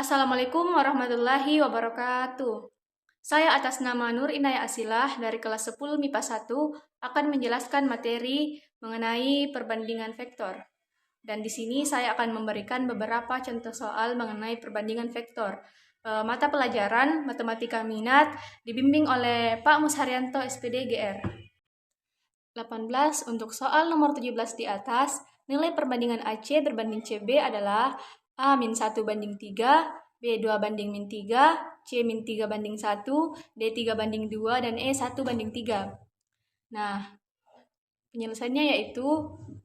Assalamualaikum warahmatullahi wabarakatuh. Saya atas nama Nur Inaya Asilah dari kelas 10 MIPA 1 akan menjelaskan materi mengenai perbandingan vektor. Dan di sini saya akan memberikan beberapa contoh soal mengenai perbandingan vektor. Mata pelajaran Matematika Minat dibimbing oleh Pak Musharyanto SPD GR. 18 untuk soal nomor 17 di atas, nilai perbandingan AC berbanding CB adalah A-1/3, B2/-3, C-3/1, D3/2, dan E1/3. Nah, penyelesaiannya yaitu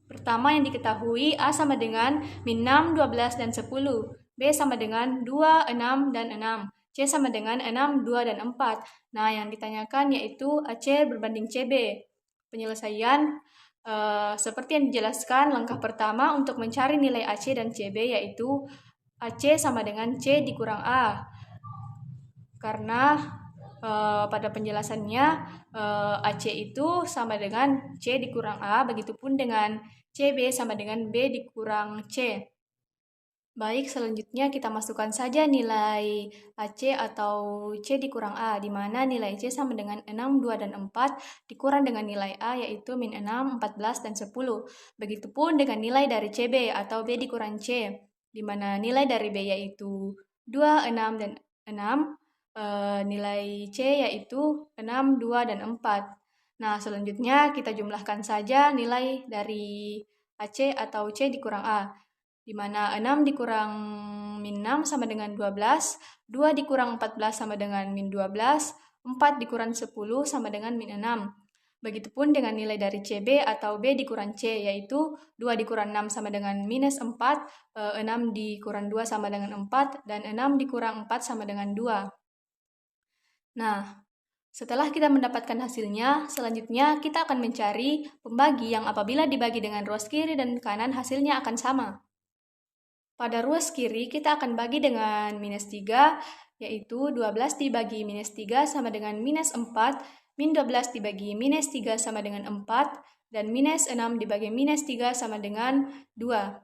pertama yang diketahui A sama dengan min 6, 12, dan 10, B sama dengan 2, 6, dan 6, C sama dengan 6, 2, dan 4. Nah, yang ditanyakan yaitu AC berbanding CB. Penyelesaian seperti yang dijelaskan, langkah pertama untuk mencari nilai AC dan CB yaitu AC sama dengan C dikurang A. Karena pada penjelasannya AC itu sama dengan C dikurang A, begitupun dengan CB sama dengan B dikurang C. Baik, selanjutnya kita masukkan saja nilai AC atau C dikurang A, di mana nilai C sama dengan 6, 2, dan 4, dikurang dengan nilai A yaitu min 6, 14, dan 10. Begitupun dengan nilai dari CB atau B dikurang C, di mana nilai dari B yaitu 2, 6, dan 6, nilai C yaitu 6, 2, dan 4. Nah, selanjutnya kita jumlahkan saja nilai dari AC atau C dikurang A, di mana 6 dikurang min 6 sama dengan 12, 2 dikurang 14 sama dengan min 12, 4 dikurang 10 sama dengan min 6. Begitupun dengan nilai dari CB atau B dikurang C, yaitu 2 dikurang 6 sama dengan minus 4, 6 dikurang 2 sama dengan 4, dan 6 dikurang 4 sama dengan 2. Nah, setelah kita mendapatkan hasilnya, selanjutnya kita akan mencari pembagi yang apabila dibagi dengan ruas kiri dan kanan hasilnya akan sama. Pada ruas kiri, kita akan bagi dengan minus 3, yaitu 12 dibagi minus 3 sama dengan minus 4, min 12 dibagi minus 3 sama dengan 4, dan minus 6 dibagi minus 3 sama dengan 2.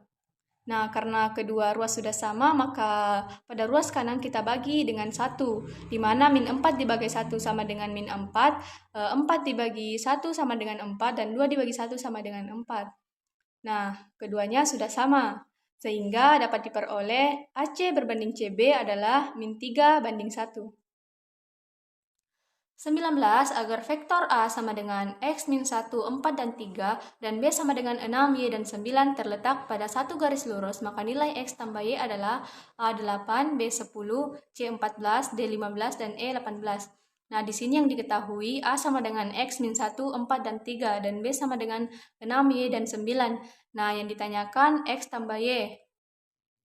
Nah, karena kedua ruas sudah sama, maka pada ruas kanan kita bagi dengan 1, di mana min 4 dibagi 1 sama dengan min 4, 4 dibagi 1 sama dengan 4, dan 2 dibagi 1 sama dengan 4. Nah, keduanya sudah sama, sehingga dapat diperoleh AC berbanding CB adalah min 3/1. 19 agar vektor A sama dengan X min 1, 4, dan 3, dan B sama dengan 6, Y, dan 9 terletak pada satu garis lurus, maka nilai X tambah Y adalah A8, B10, C14, D15, dan E18. Nah, di sini yang diketahui A sama dengan X min 1, 4, dan 3, dan B sama dengan 6, Y, dan 9. Nah, yang ditanyakan X tambah Y.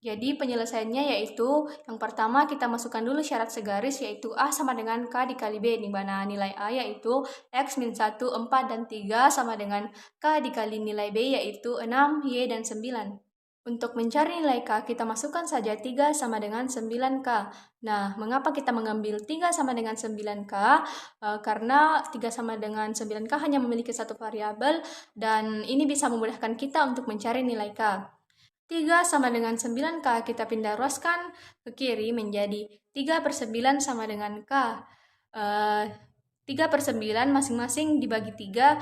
Jadi penyelesaiannya yaitu yang pertama kita masukkan dulu syarat segaris yaitu A sama dengan K dikali B, di mana nilai A yaitu X min 1, 4, dan 3 sama dengan K dikali nilai B yaitu 6, Y, dan 9. Untuk mencari nilai K, kita masukkan saja 3 sama dengan 9K. Nah, mengapa kita mengambil 3 sama dengan 9K? Karena 3 sama dengan 9K hanya memiliki satu variabel dan ini bisa memudahkan kita untuk mencari nilai K. 3 sama dengan 9K kita pindah ruaskan ke kiri menjadi 3/9 sama dengan K. 3/9 masing-masing dibagi 3,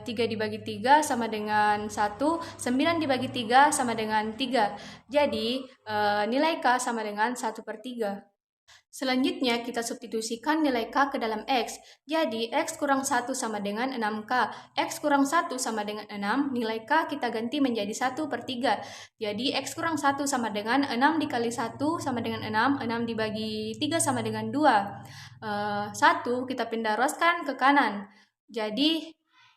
3 dibagi 3 sama dengan 1, 9 dibagi 3 sama dengan 3. Jadi nilai K sama dengan 1/3. Selanjutnya kita substitusikan nilai K ke dalam X. Jadi X kurang 1 sama dengan 6K. X kurang 1 sama dengan 6, nilai K kita ganti menjadi 1/3. Jadi X kurang 1 sama dengan 6 dikali 1 sama dengan 6, 6 dibagi 3 sama dengan 2. 1 kita pindah ruaskan ke kanan. Jadi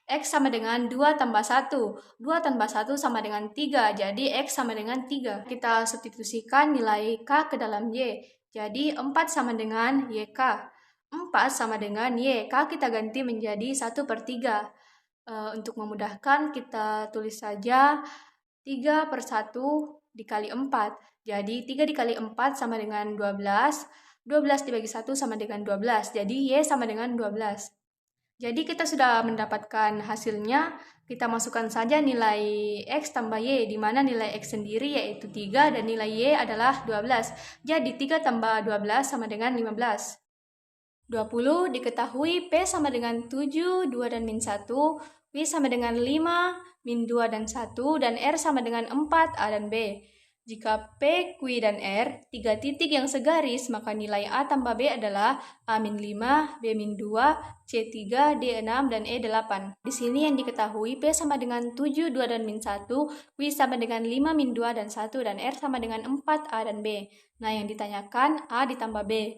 X sama dengan 2 tambah 1. 2 tambah 1 sama dengan 3. Jadi X sama dengan 3. Kita substitusikan nilai K ke dalam Y. Jadi 4 sama dengan YK. 4 sama dengan YK kita ganti menjadi 1/3. Untuk memudahkan kita tulis saja 3/1 dikali 4. Jadi 3 dikali 4 sama dengan 12. 12 dibagi 1 sama dengan 12. Jadi Y sama dengan 12. Jadi kita sudah mendapatkan hasilnya, kita masukkan saja nilai X tambah Y, di mana nilai X sendiri yaitu 3 dan nilai Y adalah 12. Jadi 3 tambah 12 sama dengan 15. 20 diketahui P sama dengan 7, 2 dan min 1, Q sama dengan 5, min 2 dan 1, dan R sama dengan 4, A dan B. Jika P, Q, dan R, 3 titik yang segaris, maka nilai A tambah B adalah A min 5, B min 2, C 3, D 6, dan E 8. Di sini yang diketahui P sama dengan 7, 2, dan min 1, Q sama dengan 5, min 2, dan 1, dan R sama dengan 4, A dan B. Nah, yang ditanyakan A ditambah B.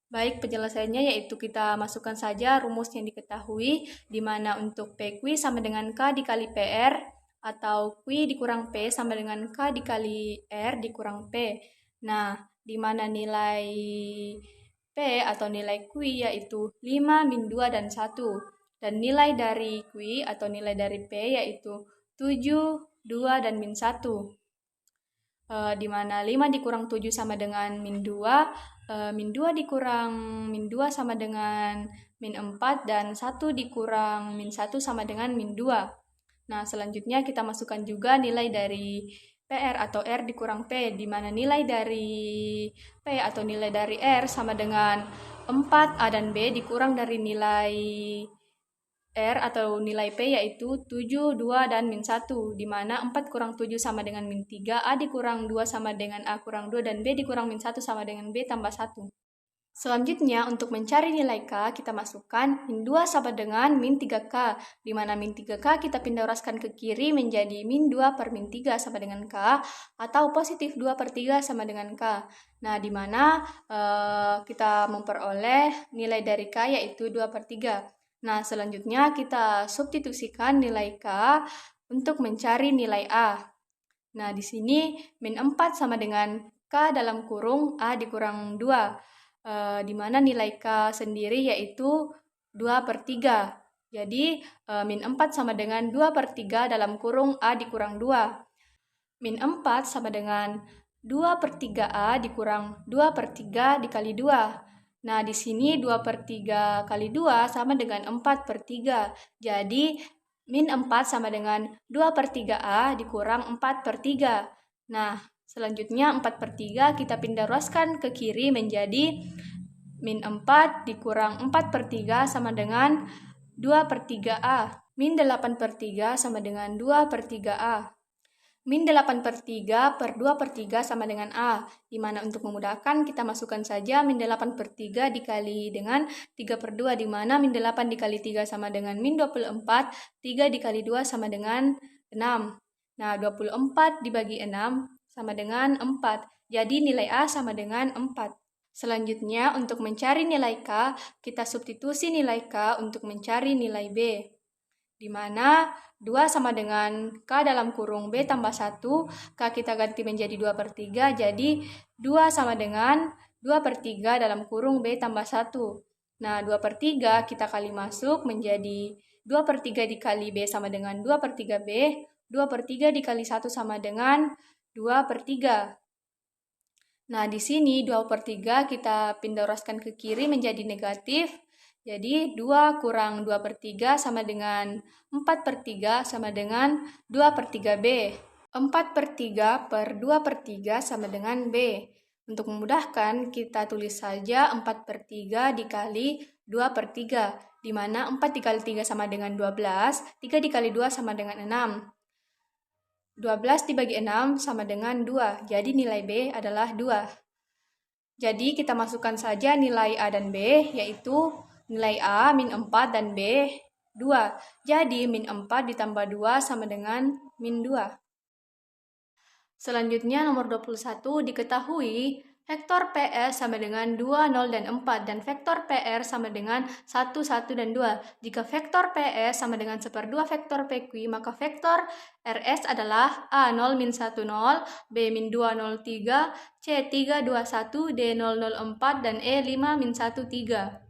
Baik, penjelasannya yaitu kita masukkan saja rumus yang diketahui, di mana untuk PQ sama dengan K dikali PR, atau Q dikurang P sama dengan K dikali R dikurang P. Nah, di mana nilai P atau nilai Q yaitu 5, min 2, dan 1. Dan nilai dari Q atau nilai dari P yaitu 7, 2, dan min 1. Di mana 5 dikurang 7 sama dengan min 2, min 2 dikurang min 2 sama dengan min 4, dan 1 dikurang min 1 sama dengan min 2. Nah, selanjutnya kita masukkan juga nilai dari PR atau R dikurang P, di mana nilai dari P atau nilai dari R sama dengan 4, A dan B dikurang dari nilai R atau nilai P yaitu 7, 2, dan min 1, di mana 4 kurang 7 sama dengan min 3, A dikurang 2 sama dengan A kurang 2, dan B dikurang min 1 sama dengan B tambah 1. Selanjutnya, untuk mencari nilai K, kita masukkan min 2 sama dengan min 3K, di mana min 3K kita pindah uraskan ke kiri menjadi min 2 per min 3 sama dengan K, atau positif 2 per 3 sama dengan K. Nah, di mana kita memperoleh nilai dari K yaitu 2 per 3. Nah, selanjutnya kita substitusikan nilai K untuk mencari nilai A. Nah, di sini min 4 sama dengan K dalam kurung A dikurang 2. Di mana nilai K sendiri yaitu 2 per 3. Jadi, min 4 sama dengan 2 per 3 dalam kurung A dikurang 2. Min 4 sama dengan 2 per 3A dikurang 2 per 3 dikali 2. Nah, di sini 2 per 3 kali 2 sama dengan 4 per 3. Jadi, min 4 sama dengan 2 per 3A dikurang 4 per 3. Nah, selanjutnya 4 per 3 kita pindah ruaskan ke kiri menjadi min 4 dikurang 4 per 3 sama dengan 2 per 3A. Min 8 per 3 sama dengan 2 per 3A. Min 8 per 3 per 2 per 3 sama dengan A, di mana untuk memudahkan kita masukkan saja min 8 per 3 dikali dengan 3 per 2, di mana min 8 dikali 3 sama dengan min 24, 3 dikali 2 sama dengan 6. Nah, 24 dibagi 6 sama dengan 4, jadi nilai A sama dengan 4. Selanjutnya, untuk mencari nilai K, kita substitusi nilai K untuk mencari nilai B, di mana 2 sama dengan K dalam kurung B tambah 1, K kita ganti menjadi 2 per 3, jadi 2 sama dengan 2 per 3 dalam kurung B tambah 1. Nah, 2 per 3 kita kali masuk menjadi 2 per 3 dikali B sama dengan 2 per 3B, 2 per 3 dikali 1 sama dengan 2 per 3. Nah, di sini 2 per 3 kita pindah uraskan ke kiri menjadi negatif. Jadi 2 kurang 2 per 3 sama dengan 4 per 3 sama dengan 2 per 3B. 4 per 3 per 2 per 3 sama dengan B. Untuk memudahkan, kita tulis saja 4 per 3 dikali 2 per 3, di mana 4 dikali 3 sama dengan 12, 3 dikali 2 sama dengan 6. 12 dibagi 6 sama dengan 2, jadi nilai B adalah 2. Jadi kita masukkan saja nilai A dan B, yaitu nilai A min 4 dan B 2. Jadi min 4 ditambah 2 sama dengan min 2. Selanjutnya nomor 21 diketahui vektor PS sama dengan 2, 0, dan 4, dan vektor PR sama dengan 1, 1, dan 2. Jika vektor PS sama dengan 1/2 vektor PQ, maka vektor RS adalah A 0, min 1, 0, B min 2, 0, 3, C 3, 2, 1, D 0, 0, 4, dan E 5, min 1, 3.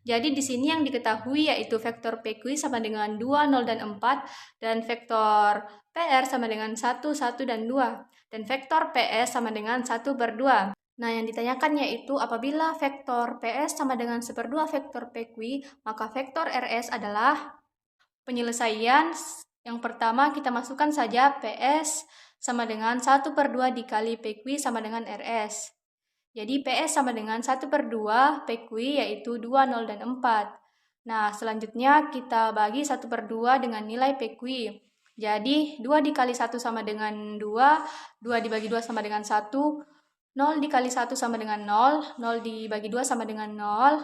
Jadi di sini yang diketahui yaitu vektor PQ sama dengan 2, 0, dan 4, dan vektor PR sama dengan 1, 1, dan 2, dan vektor PS sama dengan 1/2. Nah, yang ditanyakan yaitu apabila vektor PS sama dengan 1/2 vektor PQ, maka vektor RS adalah penyelesaian. Yang pertama kita masukkan saja PS sama dengan 1/2 dikali PQ sama dengan RS. Jadi PS sama dengan 1/2 PQ yaitu 2, 0, dan 4. Nah, selanjutnya kita bagi 1/2 dengan nilai PQ. Jadi 2 dikali 1 sama dengan 2, 2 dibagi 2 sama dengan 1, 0 dikali 1 sama dengan 0, 0 dibagi 2 sama dengan 0,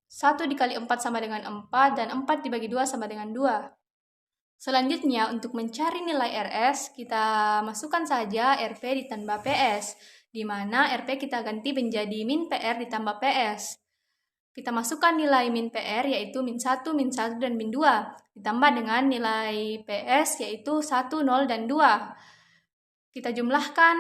1 dikali 4 sama dengan 4, dan 4 dibagi 2 sama dengan 2. Selanjutnya, untuk mencari nilai RS, kita masukkan saja RP ditambah PS, di mana RP kita ganti menjadi min PR ditambah PS. Kita masukkan nilai min PR yaitu min 1, min 1, dan min 2, ditambah dengan nilai PS yaitu 1, 0, dan 2. Kita jumlahkan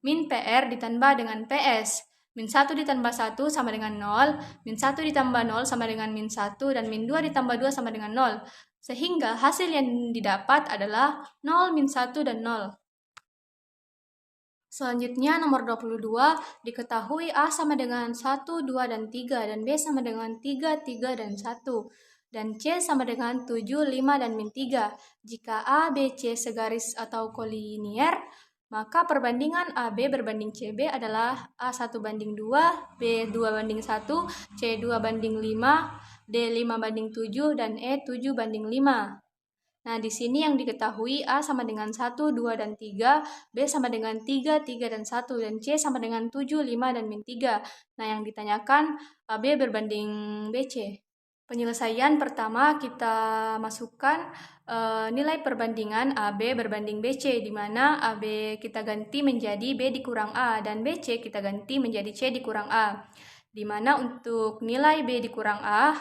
min PR ditambah dengan PS. Min 1 ditambah 1 sama dengan 0, min 1 ditambah 0 sama dengan min 1, dan min 2 ditambah 2 sama dengan 0. Sehingga hasil yang didapat adalah 0, min 1, dan 0. Selanjutnya nomor 22, diketahui A sama dengan 1, 2, dan 3, dan B sama dengan 3, 3, dan 1. Dan C sama dengan 7, 5, dan min 3. Jika A, B, C segaris atau kolinier, maka perbandingan AB berbanding CB adalah A1 banding 2, B 2 banding 1, C 2 banding 5, D 5 banding 7, dan E 7 banding 5. Nah, di sini yang diketahui A sama dengan 1, 2, dan 3, B sama dengan 3, 3, dan 1, dan C sama dengan 7, 5, dan min 3. Nah, yang ditanyakan AB berbanding BC. Penyelesaian pertama kita masukkan nilai perbandingan AB berbanding BC, di mana AB kita ganti menjadi B dikurang A, dan BC kita ganti menjadi C dikurang A. Di mana untuk nilai B dikurang A,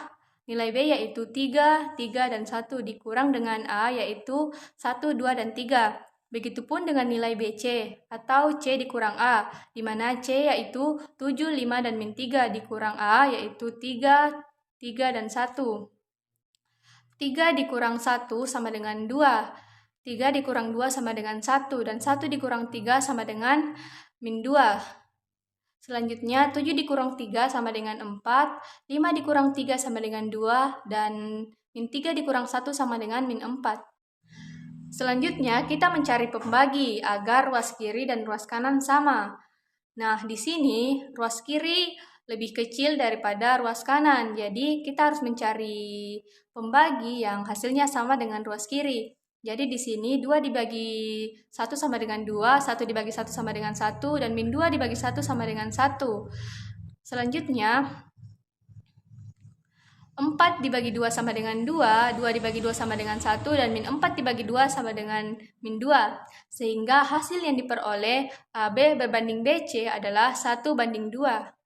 nilai B yaitu 3, 3, dan 1 dikurang dengan A yaitu 1, 2, dan 3. Begitupun dengan nilai BC atau C dikurang A, di mana C yaitu 7, 5, dan min 3 dikurang A yaitu 3, 3, dan 1. 3 dikurang 1 sama dengan 2. 3 dikurang 2 sama dengan 1, dan 1 dikurang 3 sama dengan min 2. Selanjutnya 7 dikurang 3 sama dengan 4, 5 dikurang 3 sama dengan 2, dan min 3 dikurang 1 sama dengan min 4. Selanjutnya kita mencari pembagi agar ruas kiri dan ruas kanan sama. Nah, di sini ruas kiri lebih kecil daripada ruas kanan, jadi kita harus mencari pembagi yang hasilnya sama dengan ruas kiri. Jadi di sini 2 dibagi 1 sama dengan 2, 1 dibagi 1 sama dengan 1, dan min 2 dibagi 1 sama dengan 1. Selanjutnya 4 dibagi 2 sama dengan 2, 2 dibagi 2 sama dengan 1, dan min 4 dibagi 2 sama dengan min 2. Sehingga hasil yang diperoleh AB berbanding BC adalah 1 banding 2.